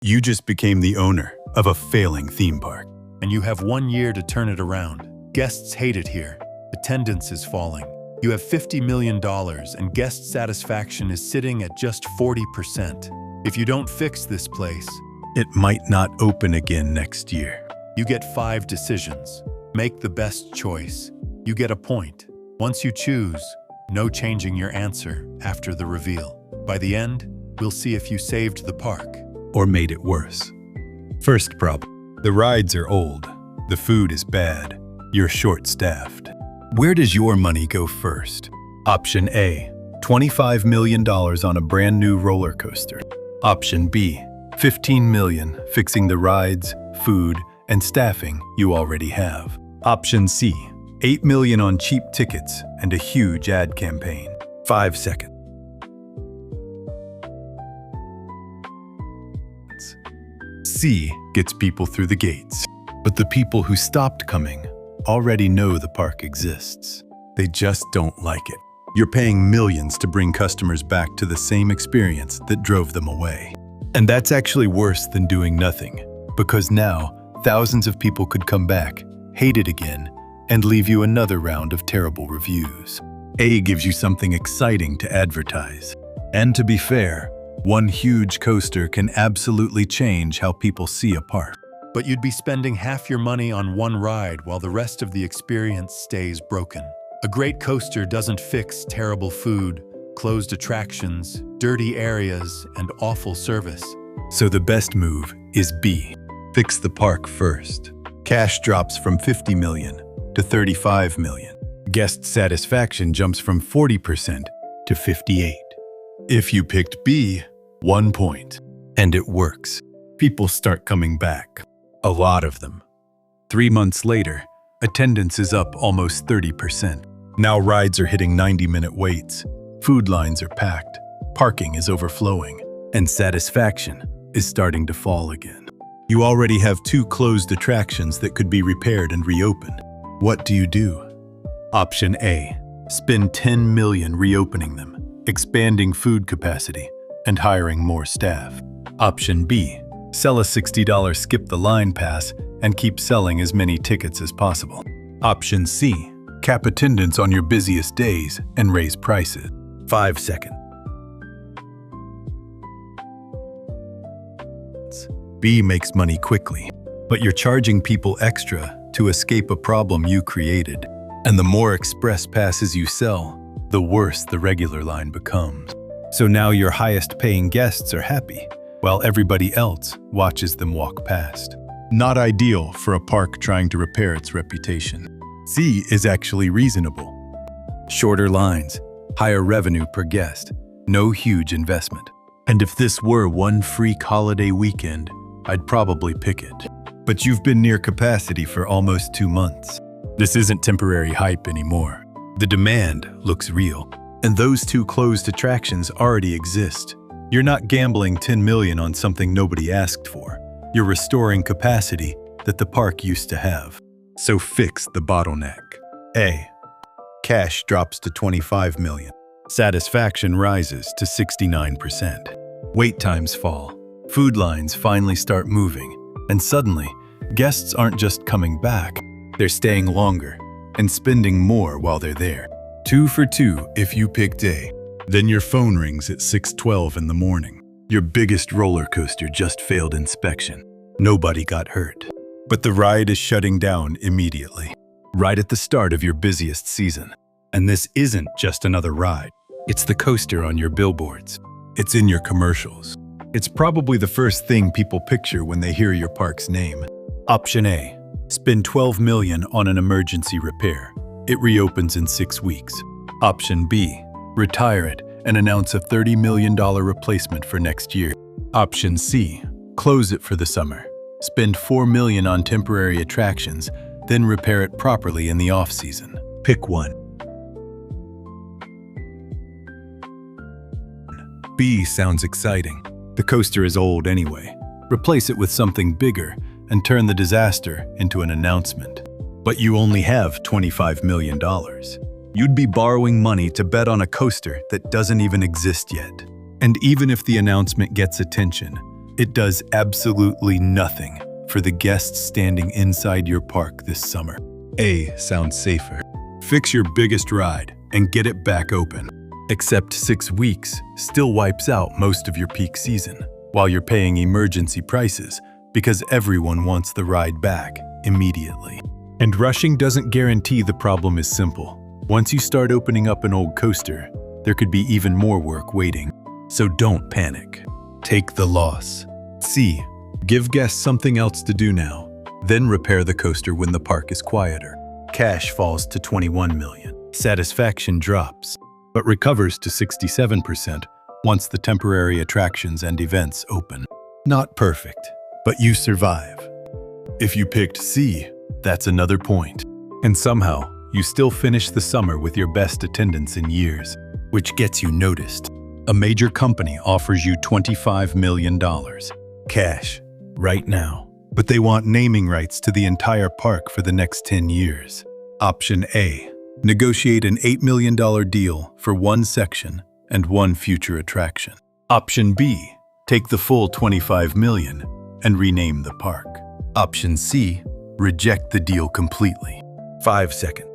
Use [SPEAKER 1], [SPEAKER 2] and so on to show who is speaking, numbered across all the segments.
[SPEAKER 1] You just became the owner of a failing theme park.
[SPEAKER 2] And you have 1 year to turn it around. Guests hate it here. Attendance is falling. You have $50 million and guest satisfaction is sitting at just 40%. If you don't fix this place,
[SPEAKER 1] It might not open again next year.
[SPEAKER 2] you get 5 decisions. Make the best choice. You get a point. Once you choose, no changing your answer after the reveal. By the end, we'll see if you saved the park.
[SPEAKER 1] Or made it worse. First problem. The rides are old. The food is bad. You're short-staffed. Where does your money go first? Option A, $25 million on a brand new roller coaster. Option B, $15 million fixing the rides, food, and staffing you already have. Option C, $8 million on cheap tickets and a huge ad campaign. 5 seconds. C gets people through the gates. But the people who stopped coming already know the park exists. They just don't like it. You're paying millions to bring customers back to the same experience that drove them away. And that's actually worse than doing nothing, because now thousands of people could come back, hate it again, and leave you another round of terrible reviews. A gives you something exciting to advertise. And to be fair, one huge coaster can absolutely change how people see a park.
[SPEAKER 2] But you'd be spending half your money on one ride while the rest of the experience stays broken. A great coaster doesn't fix terrible food, closed attractions, dirty areas, and awful service.
[SPEAKER 1] So the best move is B. Fix the park first. Cash drops from $50 million to $35 million. Guest satisfaction jumps from 40% to 58%. If you picked B, 1 point. And it works. People start coming back. A lot of them. 3 months later, attendance is up almost 30%. Now rides are hitting 90-minute waits. Food lines are packed. Parking is overflowing. And satisfaction is starting to fall again. You already have 2 closed attractions that could be repaired and reopened. What do you do? Option A. Spend $10 million reopening them, expanding food capacity, and hiring more staff. Option B. Sell a $60 skip-the-line pass and keep selling as many tickets as possible. Option C. Cap attendance on your busiest days and raise prices. 5 seconds. B makes money quickly, but you're charging people extra to escape a problem you created. And the more express passes you sell, the worse the regular line becomes. So now your highest-paying guests are happy, while everybody else watches them walk past. Not ideal for a park trying to repair its reputation. C is actually reasonable. Shorter lines, higher revenue per guest, no huge investment. And if this were one freak holiday weekend, I'd probably pick it. But you've been near capacity for almost 2 months. This isn't temporary hype anymore. The demand looks real. And those 2 closed attractions already exist. You're not gambling $10 million on something nobody asked for. You're restoring capacity that the park used to have. So fix the bottleneck. A. Cash drops to $25 million. Satisfaction rises to 69%. Wait times fall. Food lines finally start moving. And suddenly, guests aren't just coming back. They're staying longer and spending more while they're there. 2 for 2 if you picked A. Then your phone rings at 6:12 in the morning. Your biggest roller coaster just failed inspection. Nobody got hurt. But the ride is shutting down immediately, right at the start of your busiest season. And this isn't just another ride. It's the coaster on your billboards. It's in your commercials. It's probably the first thing people picture when they hear your park's name. Option A. Spend $12 million on an emergency repair. It reopens in 6 weeks. Option B. Retire it and announce a $30 million replacement for next year. Option C. Close it for the summer. Spend $4 million on temporary attractions, then repair it properly in the off-season. Pick one. B sounds exciting. The coaster is old anyway. Replace it with something bigger and turn the disaster into an announcement. But you only have $25 million. You'd be borrowing money to bet on a coaster that doesn't even exist yet. And even if the announcement gets attention, It does absolutely nothing for the guests standing inside your park this summer. A sounds safer. Fix your biggest ride and get it back open. Except 6 weeks still wipes out most of your peak season, while you're paying emergency prices because everyone wants the ride back immediately. And rushing doesn't guarantee the problem is simple. Once you start opening up an old coaster, there could be even more work waiting. So don't panic. Take the loss. C. Give guests something else to do now, then repair the coaster when the park is quieter. Cash falls to 21 million. Satisfaction drops, but recovers to 67% once the temporary attractions and events open. Not perfect, but you survive. If you picked C, that's another point. And somehow, you still finish the summer with your best attendance in years, which gets you noticed. A major company offers you $25 million. Cash, right now. But they want naming rights to the entire park for the next 10 years. Option A. Negotiate an $8 million deal for one section and one future attraction. Option B. Take the full $25 million and rename the park. Option C. Reject the deal completely. 5 seconds.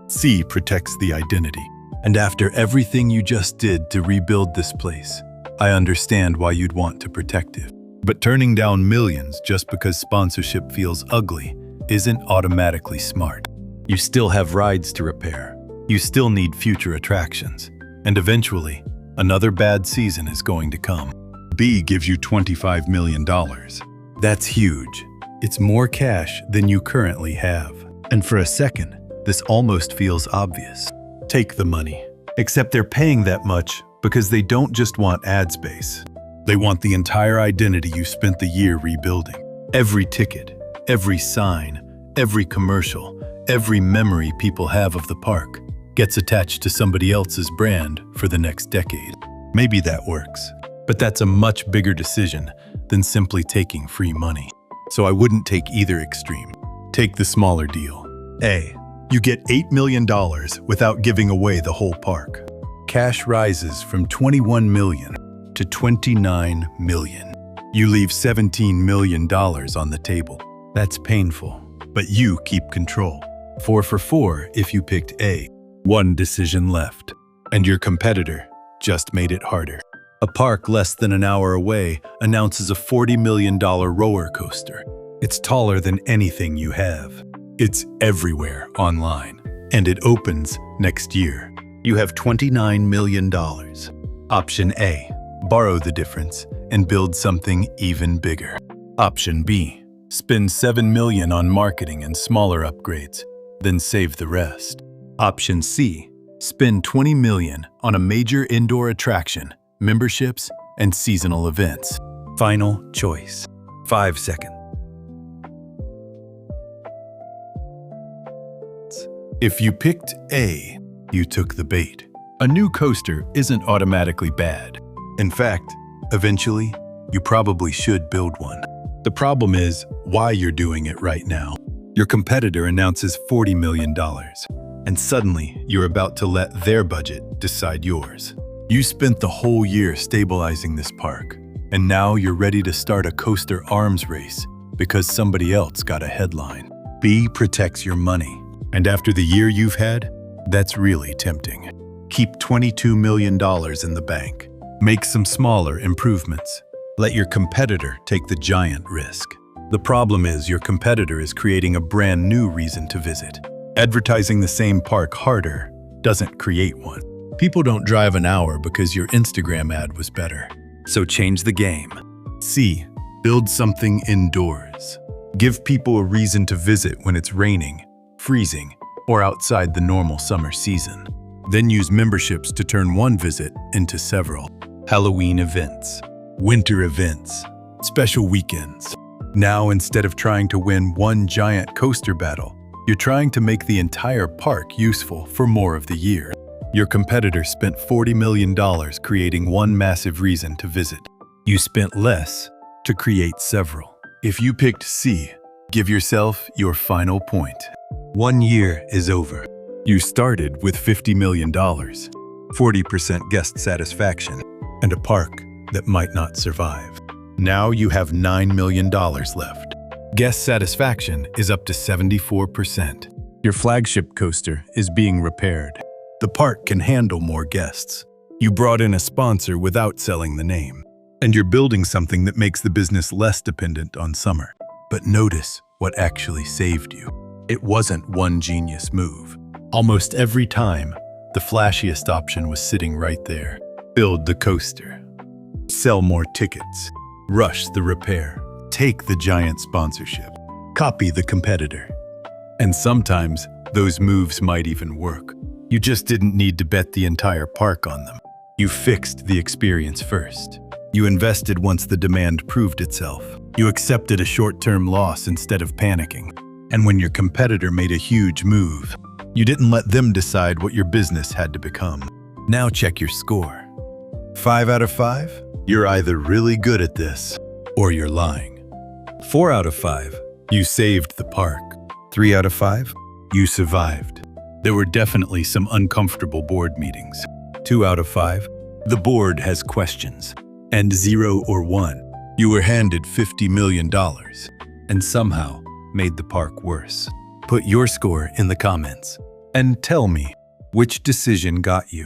[SPEAKER 1] C protects the identity. And after everything you just did to rebuild this place, I understand why you'd want to protect it. But turning down millions just because sponsorship feels ugly isn't automatically smart. You still have rides to repair. You still need future attractions. And eventually, another bad season is going to come. B gives you $25 million. That's huge. It's more cash than you currently have. And for a second, this almost feels obvious. Take the money. Except they're paying that much because they don't just want ad space. They want the entire identity you spent the year rebuilding. Every ticket, every sign, every commercial, every memory people have of the park gets attached to somebody else's brand for the next decade. Maybe that works, but that's a much bigger decision than simply taking free money. So I wouldn't take either extreme. Take the smaller deal. A. You get $8 million without giving away the whole park. Cash rises from 21 million to 29 million. You leave $17 million on the table. That's painful, but you keep control. 4 for 4 if you picked A. One decision left, and your competitor just made it harder. A park less than an hour away announces a $40 million roller coaster. It's taller than anything you have. It's everywhere online, and it opens next year. You have $29 million. Option A. Borrow the difference and build something even bigger. Option B. Spend $7 million on marketing and smaller upgrades, then save the rest. Option C. Spend $20 million on a major indoor attraction, memberships, and seasonal events. Final choice. 5 seconds. If you picked A, you took the bait. A new coaster isn't automatically bad. In fact, eventually, you probably should build one. The problem is why you're doing it right now. Your competitor announces $40 million, and suddenly you're about to let their budget decide yours. You spent the whole year stabilizing this park, and now you're ready to start a coaster arms race because somebody else got a headline. B protects your money. And after the year you've had, that's really tempting. Keep $22 million in the bank. Make some smaller improvements. Let your competitor take the giant risk. The problem is your competitor is creating a brand new reason to visit. Advertising the same park harder doesn't create one. People don't drive an hour because your Instagram ad was better. So change the game. C. Build something indoors. Give people a reason to visit when it's raining, freezing, or outside the normal summer season. Then use memberships to turn one visit into several. Halloween events, winter events, special weekends. Now, instead of trying to win one giant coaster battle, you're trying to make the entire park useful for more of the year. Your competitor spent $40 million creating one massive reason to visit. You spent less to create several. If you picked C, give yourself your final point. 1 year is over. You started with $50 million. 40% guest satisfaction, and a park that might not survive. Now you have $9 million left. Guest satisfaction is up to 74%. Your flagship coaster is being repaired. The park can handle more guests. You brought in a sponsor without selling the name. And you're building something that makes the business less dependent on summer. But notice what actually saved you. It wasn't one genius move. Almost every time, the flashiest option was sitting right there. Build the coaster. Sell more tickets. Rush the repair. Take the giant sponsorship. Copy the competitor. And sometimes, those moves might even work. You just didn't need to bet the entire park on them. You fixed the experience first. You invested once the demand proved itself. You accepted a short-term loss instead of panicking. And when your competitor made a huge move, you didn't let them decide what your business had to become. Now check your score. 5 out of 5? You're either really good at this, or you're lying. 4 out of 5, you saved the park. 3 out of 5, you survived. There were definitely some uncomfortable board meetings. 2 out of 5, the board has questions. And 0 or 1, you were handed $50 million and somehow made the park worse. Put your score in the comments and tell me which decision got you.